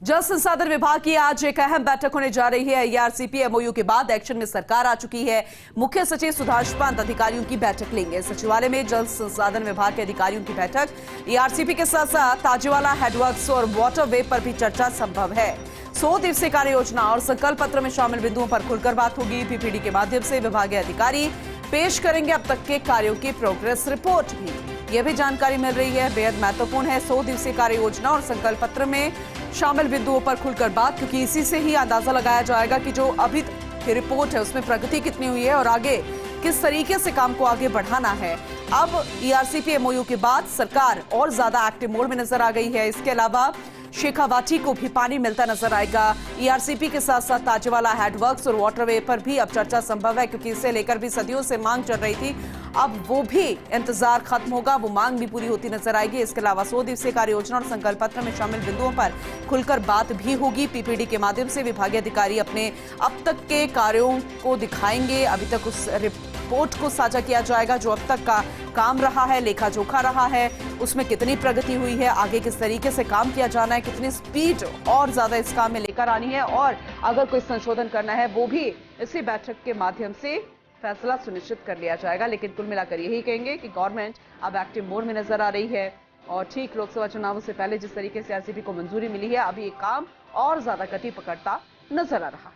जल संसाधन विभाग की आज एक अहम बैठक होने जा रही है। ईआरसीपी एमओयू के बाद एक्शन में सरकार आ चुकी है। मुख्य सचिव सुधांश पंत अधिकारियों की बैठक लेंगे। सचिवालय में जल संसाधन विभाग के अधिकारियों की बैठक। ईआरसीपी के साथ साथ ताजेवाला हेडवर्क्स और वाटरवे पर भी चर्चा संभव है। 100 दिवसीय कार्य योजना और संकल्प पत्र में शामिल बिंदुओं पर खुलकर बात होगी। पीपीडी के माध्यम से विभागीय अधिकारी पेश करेंगे अब तक के कार्यों की प्रोग्रेस रिपोर्ट भी। यह भी जानकारी मिल रही है, बेहद महत्वपूर्ण है। 100 दिवसीय कार्य योजना और संकल्प पत्र में शामिल बिंदुओं पर खुलकर बात, क्योंकि इसी से ही अंदाजा लगाया जाएगा कि जो अभी की रिपोर्ट है उसमें प्रगति कितनी हुई है और आगे किस तरीके से काम को आगे बढ़ाना है। अब ईआरसीपी एमओयू के बाद सरकार और ज्यादा एक्टिव मोड में नजर आ गई है। इसके अलावा शेखावाटी को भी पानी मिलता नजर आएगा। ईआरसीपी के साथ साथ ताजेवाला हेडवर्क्स और वाटरवे पर भी अब चर्चा संभव है, क्योंकि इसे लेकर भी सदियों से मांग चल रही थी। अब वो भी इंतजार खत्म होगा, वो मांग भी पूरी होती नजर आएगी। इसके अलावा 100 दिवसीय कार्य योजना और संकल्प पत्र में शामिल बिंदुओं पर खुलकर बात भी होगी। पीपीडी के माध्यम से विभागीय अधिकारी अपने अब तक के कार्यों को दिखाएंगे। अभी तक उस रिपोर्ट को साझा किया जाएगा जो अब तक का काम रहा है, लेखा जोखा रहा है, उसमें कितनी प्रगति हुई है, आगे किस तरीके से काम किया जाना है, कितनी स्पीड और ज्यादा इस काम में लेकर आनी है, और अगर कोई संशोधन करना है वो भी इसी बैठक के माध्यम से फैसला सुनिश्चित कर लिया जाएगा। लेकिन कुल मिलाकर यही कहेंगे कि गवर्नमेंट अब एक्टिव मोड में नजर आ रही है और ठीक लोकसभा चुनावों से पहले जिस तरीके से आरसीपी को मंजूरी मिली है, अभी ये काम और ज्यादा गति पकड़ता नजर आ रहा है।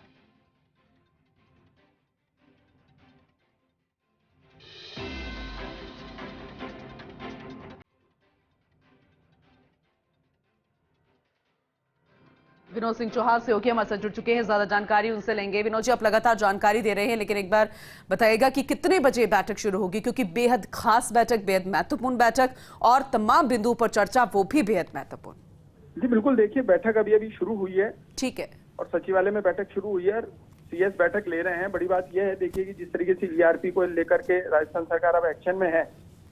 विनोद सिंह चौहान से होगी हमारे साथ जुड़ चुके हैं, ज्यादा जानकारी उनसे लेंगे। विनोद जी, आप लगातार जानकारी दे रहे हैं, लेकिन एक बार बताइएगा कि कितने बजे बैठक शुरू होगी, क्योंकि बेहद खास बैठक, बेहद महत्वपूर्ण बैठक और तमाम बिंदुओं पर चर्चा, वो भी बेहद महत्वपूर्ण। जी बिल्कुल, देखिए बैठक अभी शुरू हुई है। ठीक है। और सचिवालय में बैठक शुरू हुई है, सीएस बैठक ले रहे हैं। बड़ी बात यह है, देखिए कि जिस तरीके से ईआरपी को लेकर के राजस्थान सरकार अब एक्शन में है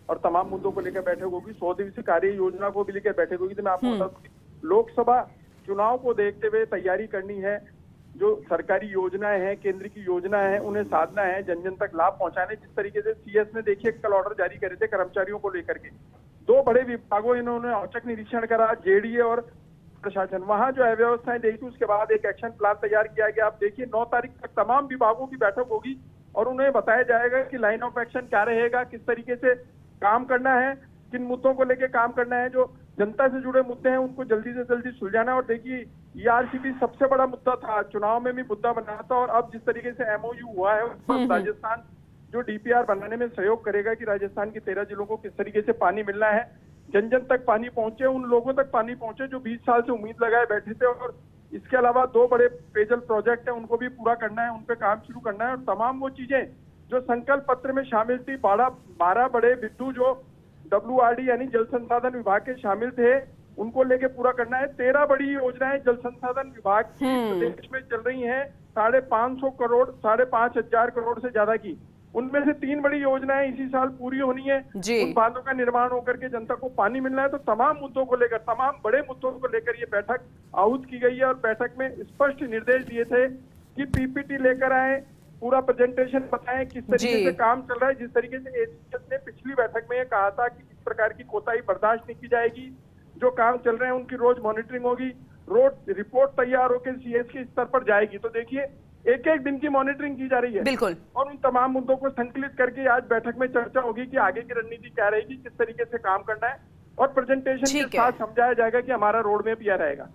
और तमाम मुद्दों को लेकर बैठक होगी। 100 दिवसीय कार्य योजना को भी लेकर बैठक होगी। तो मैं आपको बता दूं, लोकसभा चुनाव को देखते हुए तैयारी करनी है। जो सरकारी योजनाएं हैं, केंद्र की योजनाएं हैं, उन्हें साधना है, जन जन तक लाभ पहुंचाने। जिस तरीके से सीएस ने देखिए कल ऑर्डर जारी करे थे कर्मचारियों को लेकर के, 2 बड़े विभागों इन्होंने औचक निरीक्षण करा, जेडीए और प्रशासन, वहां जो अव्यवस्थाएं देखी, उसके बाद एक एक्शन प्लान तैयार किया गया। आप देखिए 9 तारीख तक तमाम विभागों की बैठक होगी और उन्हें बताया जाएगा कि लाइन ऑफ एक्शन क्या रहेगा, किस तरीके से काम करना है, किन मुद्दों को लेकर काम करना है। जो जनता से जुड़े मुद्दे हैं उनको जल्दी से जल्दी सुलझाना। और देखिए ईआरसीपी सबसे बड़ा मुद्दा था, चुनाव में भी मुद्दा बना था, और अब जिस तरीके से एमओयू हुआ है राजस्थान जो डीपीआर बनाने में सहयोग करेगा कि राजस्थान के 13 जिलों को किस तरीके से पानी मिलना है, जन जन तक पानी पहुंचे, उन लोगों तक पानी पहुंचे जो 20 साल से उम्मीद लगाए बैठे थे। और इसके अलावा 2 बड़े पेयजल प्रोजेक्ट है, उनको भी पूरा करना है, उन पे काम शुरू करना है। और तमाम वो चीजें जो संकल्प पत्र में शामिल थी, 12 बड़े बिंदु जो WRD यानी जल संसाधन विभाग के शामिल थे, उनको लेके पूरा करना है। 13 बड़ी योजनाएं जल संसाधन विभाग की प्रदेश में चल रही हैं, 550 करोड़, 5,500 करोड़ से ज्यादा की। उनमें से 3 बड़ी योजनाएं इसी साल पूरी होनी है। उन बांधों का निर्माण होकर के जनता को पानी मिलना है। तो तमाम मुद्दों को लेकर, तमाम बड़े मुद्दों को लेकर ये बैठक आहूत की गई है। और बैठक में स्पष्ट निर्देश दिए थे कि पीपीटी लेकर आए, पूरा प्रेजेंटेशन बताएं किस तरीके से काम चल रहा है। जिस तरीके से एसीएस ने पिछली बैठक में ये कहा था कि इस प्रकार की कोताही बर्दाश्त नहीं की जाएगी, जो काम चल रहे हैं उनकी रोज मॉनिटरिंग होगी, रोज रिपोर्ट तैयार होकर सीएस के स्तर पर जाएगी। तो देखिए एक एक दिन की मॉनिटरिंग की जा रही है। बिल्कुल। और उन तमाम मुद्दों को संकलित करके आज बैठक में चर्चा होगी कि आगे की रणनीति क्या रहेगी, किस तरीके से काम करना है, और प्रेजेंटेशन के साथ समझाया जाएगा कि हमारा रोड मैप यह रहेगा।